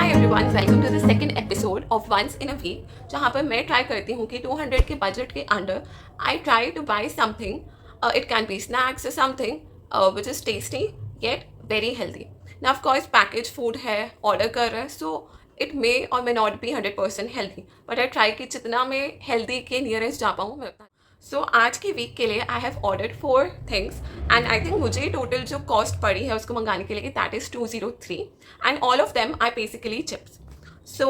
Hi everyone, welcome to the second episode of once in a week, जहाँ पर मैं try करती हूँ कि 200 के बजट के under I try two by something. It can be snacks or something which is tasty yet very healthy. Now of course packaged food है, order कर रहे हैं, so it may or may not be 100% healthy, but I try कि जितना मैं healthy के nearest जा पाऊँ मैं उतना. सो आज के वीक के लिए I have ordered 4 things and I think मुझे टोटल जो कॉस्ट पड़ी है उसको मंगाने के लिए that is 203 and all of them are basically chips. So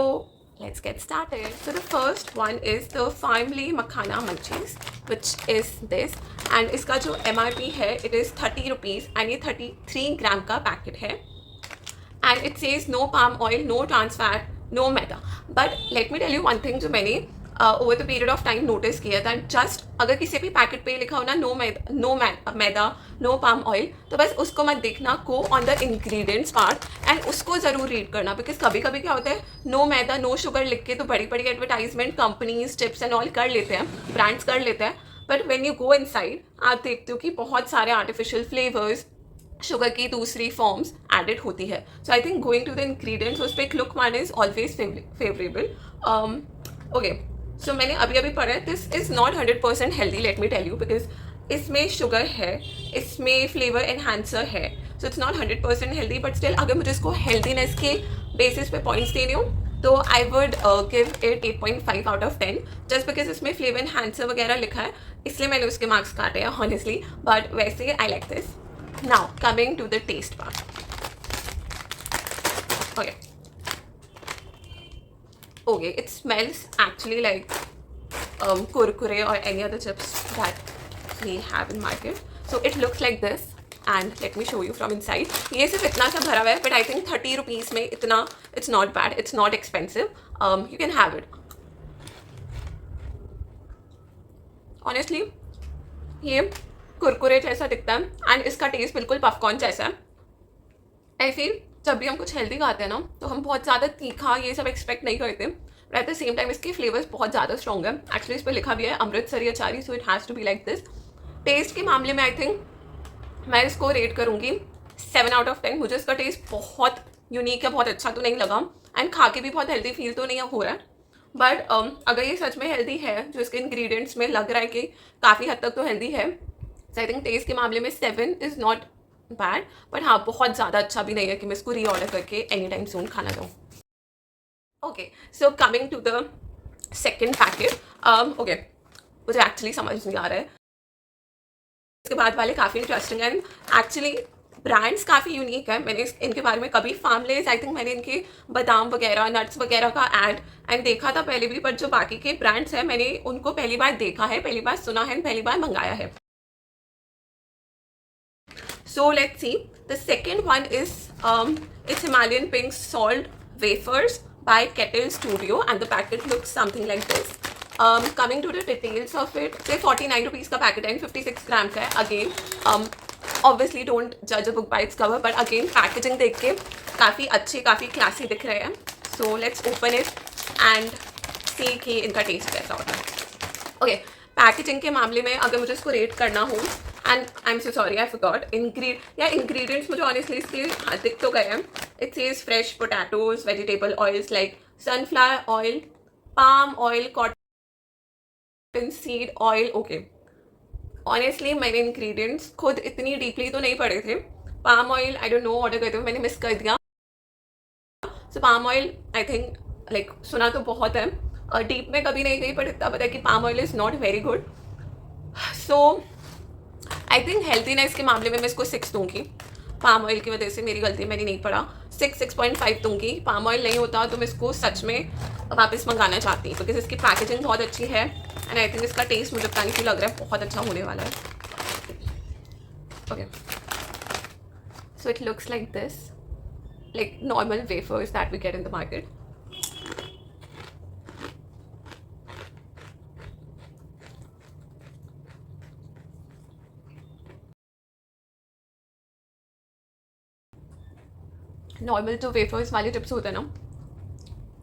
let's get started. So the first one is the Family Makhana Munchies, which is this, and इसका जो MRP है it is 30 rupees and ये 33 ग्राम का packet है and it says no palm oil, no trans fat, no maida. But let me tell you one thing जो मैंने over the period of time notice किया था. जस्ट अगर किसी भी पैकेट पे लिखा हो ना नो मैदा नो पाम ऑयल, तो बस उसको मत देखना, go on the ingredients part and उसको ज़रूर रीड करना. बिकॉज कभी कभी क्या होता है नो मैदा नो शुगर लिख के तो बड़ी बड़ी advertisement companies tips and all कर लेते हैं, ब्रांड्स कर लेते हैं, but when you go inside आप देखते हो कि बहुत सारे आर्टिफिशियल फ्लेवर्स, शुगर की दूसरी फॉर्म्स एडेड होती है. So I think going to the ingredients उस पर एक look one is always favourable. Okay, so मैंने अभी अभी पढ़ा है this is not 100% healthy, let me tell you, because इसमें शुगर है, इसमें फ्लेवर एनहांसर है, so it's not 100% healthy. But still अगर मुझे इसको हेल्दीनेस के बेसिस पे पॉइंट्स देने हो तो I would give it 8.5 out of 10, just because इसमें फ्लेवर एनहांसर वगैरह लिखा है, इसलिए मैंने उसके मार्क्स काटे हैं हॉनेस्टली. बट वैसे I like this. Now coming to the test part. Okay, okay, it smells actually like kurkure or any other chips that we have in market. So it looks like this and let me show you from inside. ये सिर्फ इतना सा भरा हुआ है, but I think 30 rupees में इतना it's not bad, it's not expensive. You can have it. Honestly, ये कुरकुरे जैसा दिखता है एंड इसका टेस्ट बिल्कुल पॉपकॉर्न जैसा है. आई फील जब भी हम कुछ हेल्दी खाते हैं ना तो हम बहुत ज़्यादा तीखा ये सब एक्सपेक्ट नहीं करते, but at the same time इसके फ्लेवर्स बहुत ज़्यादा स्ट्रॉन्ग है. एक्चुअली इस पर लिखा भी है Amritsari Achari, so it has to be like this. Taste के मामले में आई थिंक मैं इसको रेट करूँगी 7 आउट ऑफ 10. मुझे इसका टेस्ट बहुत यूनिक है, बहुत अच्छा तो नहीं लगा एंड खा के भी बहुत हेल्दी फील तो नहीं हो रहा है. बट अगर ये सच में हेल्दी है, जो इसके इंग्रेडिएंट्स में लग रहा है कि काफ़ी हद तक तो हेल्दी है, सो आई थिंक टेस्ट के मामले में 7 इज़ नॉट बैड. बट हाँ, बहुत ज़्यादा अच्छा भी नहीं है कि मैं इसको रीऑर्डर करके एनी टाइम सून खाना जाऊँ. Okay, so coming to the second packet. Okay, मुझे एक्चुअली समझ नहीं आ रहा है. इसके बाद वाले काफ़ी इंटरेस्टिंग है, एक्चुअली ब्रांड्स काफ़ी यूनिक है. मैंने इनके बारे में कभी फार्मलेस, आई थिंक मैंने इनके बादाम वगैरह नट्स वगैरह का एंड देखा था पहले भी, बट जो बाकी के ब्रांड्स हैं मैंने उनको पहली बार देखा है, पहली बार सुना है, पहली बार मंगाया है. So let's see. The second one is it's Himalayan Pink Salt Wafers by Kettle Studio and the packet looks something like this. Coming to the details of it, say 49 rupees का पैकेट है, 56 ग्राम का है. Again obviously don't judge a book by its cover, but again packaging देख के काफ़ी अच्छे, काफ़ी classy दिख रहे हैं. So let's open it and see कि इनका टेस्ट कैसा होता है. Okay, पैकेजिंग के मामले में अगर मुझे इसको रेट करना हो, and I am so sorry I forgot ingredients मुझे ऑनेस्टली इसके दिख तो गए हैं. It says fresh potatoes, vegetable oils like sunflower oil, palm oil, cotton seed oil. Okay, honestly मैंने इंग्रेडिएंट्स खुद इतनी डीपली तो नहीं पढ़े थे. Palm oil I don't know, order करते हुए मैंने मिस कर दिया. So palm oil I think like सुना तो बहुत है, डीप में कभी नहीं गई, बट इतना पता है कि palm oil is not very good. So I think healthiness के मामले में मैं इसको 6 दूंगी. पाम ऑयल की वजह से मेरी गलती, मैंने नहीं पढ़ा. 6.5 दूंगी. पाम ऑयल नहीं होता तो मैं इसको सच में वापस मंगाना चाहती हूँ, बिकॉज इसकी पैकेजिंग बहुत अच्छी है एंड आई थिंक इसका टेस्ट मुझे पता नहीं क्यों लग रहा है बहुत अच्छा होने वाला है. Okay, so it looks like this, like normal wafers that we get in the market. Normal जो वेफर्स वाले चिप्स होते हैं ना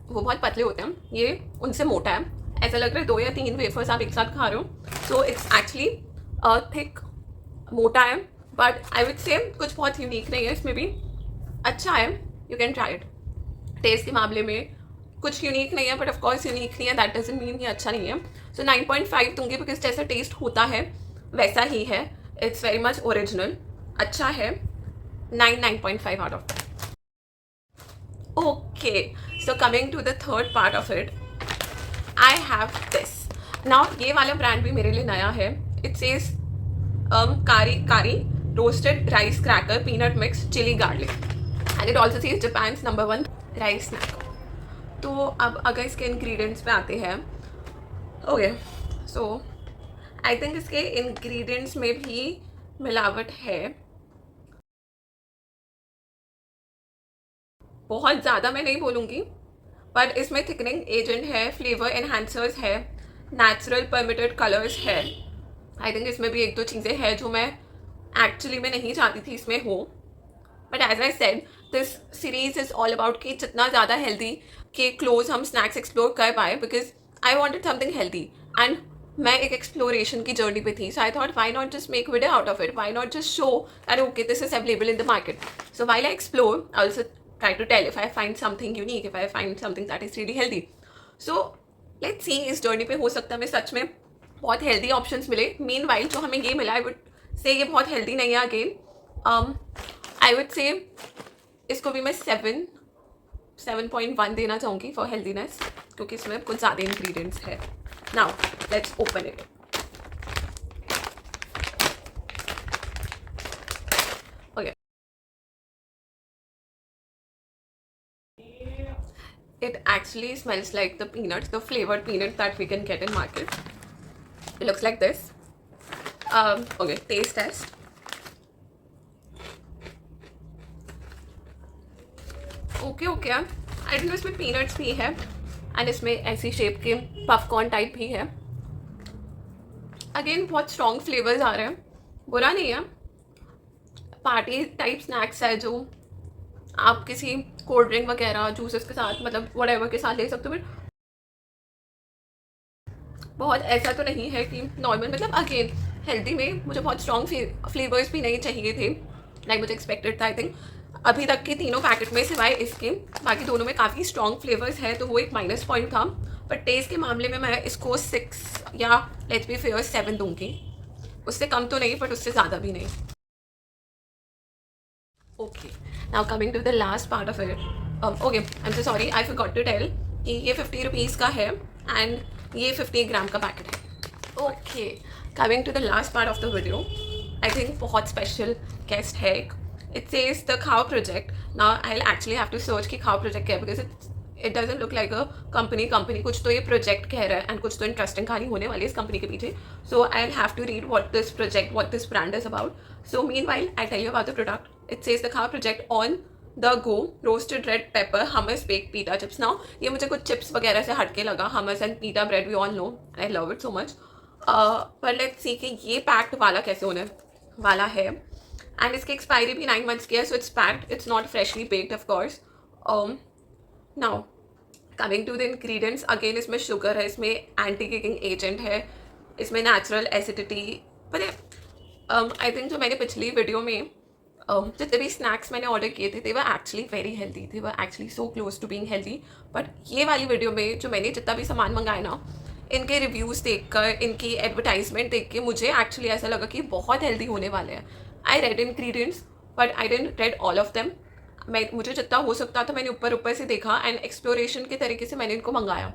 वो बहुत पतले होते हैं, ये उनसे मोटा है. ऐसा लग रहा है 2 या 3 वेफर्स आप एक साथ खा रहे हो. सो इट्स एक्चुअली थिक, मोटा है, बट आई वुड से कुछ बहुत यूनिक नहीं है इसमें भी. अच्छा है, you can try it. Test के मामले में कुछ यूनिक नहीं है, बट ऑफकोर्स यूनिक नहीं है दैट डजंट मीन ये अच्छा नहीं है. सो 9.5 दूंगी बिकॉज जैसा टेस्ट होता है वैसा ही है. इट्स वेरी मच ओरिजिनल, अच्छा है. 9.5 out of 10. Okay, so coming to the third part of it, I have this. Now ये वाला ब्रांड भी मेरे लिए नया है. It says Kari roasted rice cracker peanut mix chili garlic, and it also says Japan's #1 rice snack. तो अब अगर इसके इंग्रेडिएंट्स पे आते हैं, ओके, सो आई थिंक इसके इंग्रेडिएंट्स में भी मिलावट है. बहुत ज़्यादा मैं नहीं बोलूँगी, बट इसमें थिकनिंग एजेंट है, फ्लेवर एनहांसर्स है, नेचुरल परमिटेड कलर्स है. आई थिंक इसमें भी एक दो चीज़ें हैं जो मैं एक्चुअली में नहीं चाहती थी इसमें हो. But as I said, this series is all about कि जितना ज़्यादा हेल्दी के क्लोज हम स्नैक्स एक्सप्लोर कर पाए, because I wanted something healthy and मैं एक एक्सप्लोरेशन की जर्नी पे थी. So I thought why not just make video out of it, why not just show that okay this is available in the market. So while I explore I also try to tell if I find something unique, if I find something that is really healthy. So let's see, इस journey पे हो सकता है मैं सच में बहुत healthy options मिले. Meanwhile जो हमें ये मिला, आई वुड से ये बहुत हेल्दी नहीं है. अगेन आई वुड से इसको भी मैं 7.1 देना चाहूँगी फॉर हेल्दीनेस, क्योंकि इसमें कुछ ज़्यादा इंग्रेडिएंट्स है. Now let's open it. It actually smells like the peanuts, the flavored peanuts that we can get in market. It looks like this. Okay, taste test. Okay. I don't know इसमें peanuts भी है and इसमें ऐसी shape के popcorn type भी है. Again बहुत strong flavours आ रहे हैं, बुरा नहीं है. पार्टी टाइप स्नैक्स है जो आप किसी कोल्ड ड्रिंक वगैरह जूसेस के साथ, मतलब व्हाटएवर के साथ ले सकते हो. बट बहुत ऐसा तो नहीं है कि नॉर्मल, मतलब अगेन हेल्दी में मुझे बहुत स्ट्रॉन्ग फ्लेवर्स भी नहीं चाहिए थे लाइक मुझे एक्सपेक्टेड था. आई थिंक अभी तक के तीनों पैकेट में सिवाय इसके बाकी दोनों में काफ़ी स्ट्रॉन्ग फ्लेवर्स है, तो वो एक माइनस पॉइंट था. बट टेस्ट के मामले में मैं इसको 6 या लेट्स बी फेयर 7 दूंगी. उससे कम तो नहीं, बट उससे ज़्यादा भी नहीं. Okay, now coming to the last part of it. Okay, I'm so sorry, I forgot to tell कि ये 50 रुपीज़ का है एंड ये 50 ग्राम का पैकेट है. Okay, coming to the last part of the video, I think बहुत special guest है. It says the Khao Project. Now I'll actually have to search कि Khao Project क्या है, because it doesn't look like a company. कुछ तो ये project कह रहा है एंड कुछ तो इंटरेस्टिंग कहानी होने वाली है इस कंपनी के पीछे. So I will have to read what this brand is about. So meanwhile I tell you about the product. It says the Khao Project on the go roasted red pepper hummus baked pita chips. Now ये मुझे कुछ chips वगैरह से हटके लगा. hummus and pita bread we all know and I love it so much. पर let's see कि ये पैक्ड वाला कैसे होने वाला है. एंड इसकी एक्सपायरी भी 9 months की है. So it's packed, it's not freshly baked of course. Now coming to the ingredients, again इसमें शुगर है, इसमें एंटी किकिंग एजेंट है, इसमें नेचुरल एसिडिटी. पर आई थिंक जो मैंने पिछली वीडियो में जितने भी स्नैक्स मैंने ऑर्डर किए थे they were actually very healthy, they were actually so close to being healthy. But ये वाली वीडियो में जो मैंने जितना भी सामान मंगाया ना, इनके रिव्यूज़ देखकर, इनकी एडवर्टाइजमेंट देख के मुझे एक्चुअली ऐसा लगा कि बहुत हेल्दी होने वाले हैं. I read ingredients but I didn't read all of them. मुझे जितना हो सकता था मैंने ऊपर से देखा एंड एक्सप्लोरेशन के तरीके से मैंने इनको मंगाया.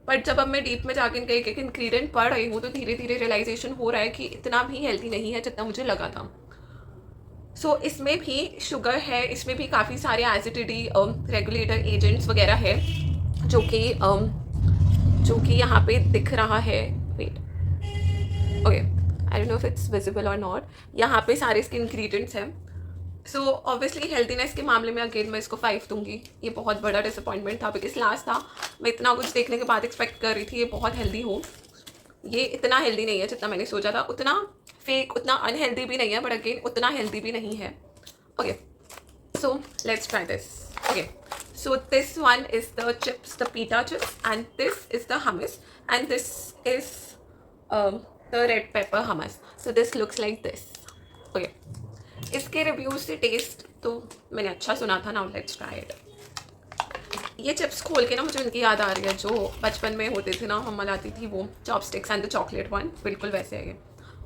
बट जब अब मैं डीप में जाकर इनका एक इंग्रीडियंट पढ़ रही हूँ तो धीरे धीरे रियलाइजेशन हो रहा है कि इतना भी हेल्दी नहीं है जितना मुझे लगा था. सो इसमें भी शुगर है, इसमें भी काफ़ी सारे एसिडिटी रेगुलेटर एजेंट्स वगैरह है जो कि यहाँ पे दिख रहा है. Wait, okay, I don't know if it's visible और नॉट. यहाँ पे सारे इसके इंग्रेडिएंट्स हैं. सो ऑब्वियसली हेल्दीनेस के मामले में अगेन मैं इसको 5 दूंगी. ये बहुत बड़ा डिसअपॉइंटमेंट था बिकॉज लास्ट था मैं इतना कुछ देखने के बाद एक्सपेक्ट कर रही थी ये बहुत हेल्दी हो. ये इतना हेल्दी नहीं है जितना मैंने सोचा था. उतना फेक, उतना अनहेल्दी भी नहीं है, बट अगेन उतना हेल्दी भी नहीं है. Okay, so let's try this. Okay, so this one is the chips, the pita chips, and this is the hummus, and this is the red pepper hummus. So this looks like this. Okay, इसके reviews से taste तो मैंने अच्छा सुना था. Now let's try it. ये chips खोल के ना मुझे उनकी याद आ रही है जो बचपन में होते थे ना, मम्मा लाती थी वो chopsticks and the chocolate one, बिल्कुल वैसे है ये.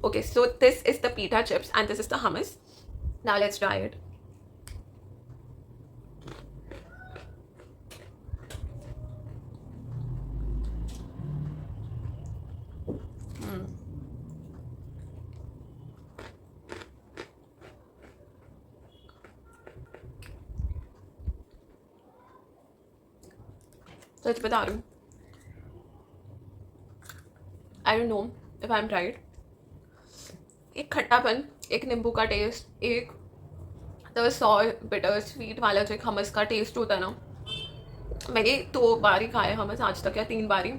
Okay, so this is the pita chips and this is the hummus. Now let's try it. सच बता रही हूँ, I don't know if I am right. एक खट्टापन, एक नींबू का टेस्ट, एक द सॉर बिटर स्वीट वाला जो एक हमस का टेस्ट होता है ना. मैंने 2 बार ही खाया है हमस आज तक, या 3 बार ही.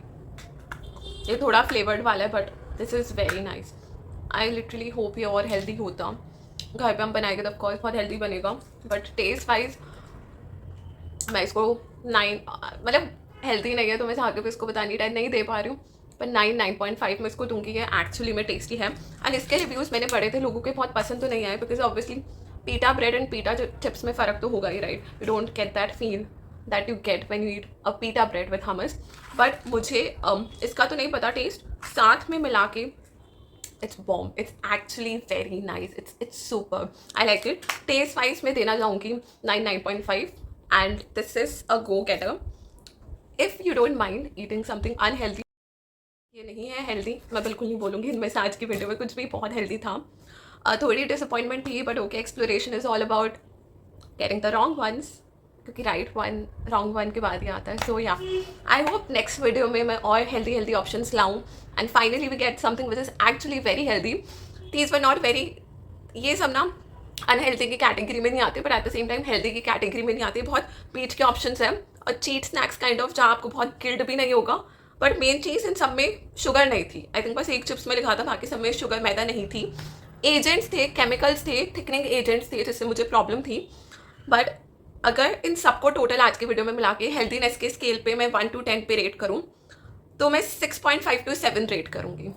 ये थोड़ा फ्लेवर्ड वाला है but this is very nice. I literally hope ये और हेल्दी होता. घर पे हम बनाएंगे तो ऑफकोर्स बहुत हेल्दी बनेगा, बट टेस्ट वाइज मैं इसको 9, मतलब हेल्दी नहीं है तो मैं चाह के इसको बतानी टाइम नहीं दे पा रही हूँ, पर 9.5 मैं इसको दूंगी. ये एक्चुअली में टेस्टी है. एंड इसके रिव्यूज़ मैंने पढ़े थे, लोगों के बहुत पसंद तो नहीं आए because obviously pita bread and pita chips में फ़र्क तो होगा ही, right. You don't get that feel that you get when you eat a pita bread with hummus. But मुझे इसका तो नहीं पता टेस्ट, साथ में मिला के it's bomb. It's actually very nice. It's super. I like it. Taste wise मैं देना चाहूँगी 9.5 and this is a go getter. If you don't mind eating something unhealthy, ये नहीं है हेल्दी, मैं बिल्कुल नहीं बोलूँगी इनमें से आज की वीडियो में कुछ भी बहुत हेल्दी था. थोड़ी डिसअपॉइंटमेंट थी but okay, exploration is all about getting the wrong ones, क्योंकि राइट वन रॉन्ग वन के बाद ही आता है. सो या आई होप नेक्स्ट वीडियो में मैं और हेल्दी ऑप्शंस लाऊं and finally we get something which is actually very healthy. These were not very, ये सब ना अनहेल्दी की कैटेगरी में नहीं आते but at the same time healthy की कैटेगरी में नहीं आते. बहुत बीच के ऑप्शंस हैं और चीट स्नैक्स काइंड ऑफ, जहाँ आपको बहुत गिल्ट भी नहीं होगा. बट मेन चीज़ इन सब में शुगर नहीं थी. आई थिंक बस एक चिप्स में लिखा था, बाकी सब में शुगर मैदा नहीं थी. एजेंट्स थे, केमिकल्स थे, थिकनिंग एजेंट्स थे जिससे मुझे प्रॉब्लम थी. बट अगर इन सबको टोटल आज की वीडियो में मिला के हेल्दीनेस के स्केल पे मैं 1 to 10 पे रेट करूँ तो मैं 6.5 to 7 रेट करूँगी.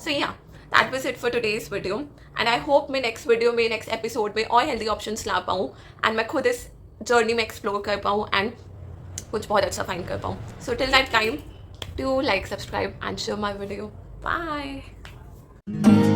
सो या that was it for today's video and I hope मैं नेक्स्ट वीडियो में, नेक्स्ट एपिसोड में और हेल्दी ऑप्शंस ला पाऊँ एंड मैं खुद इस जर्नी में एक्सप्लोर कर पाऊँ एंड कुछ बहुत अच्छा फाइंड कर पाऊँ. So till that time, do like, subscribe and share my video. Bye.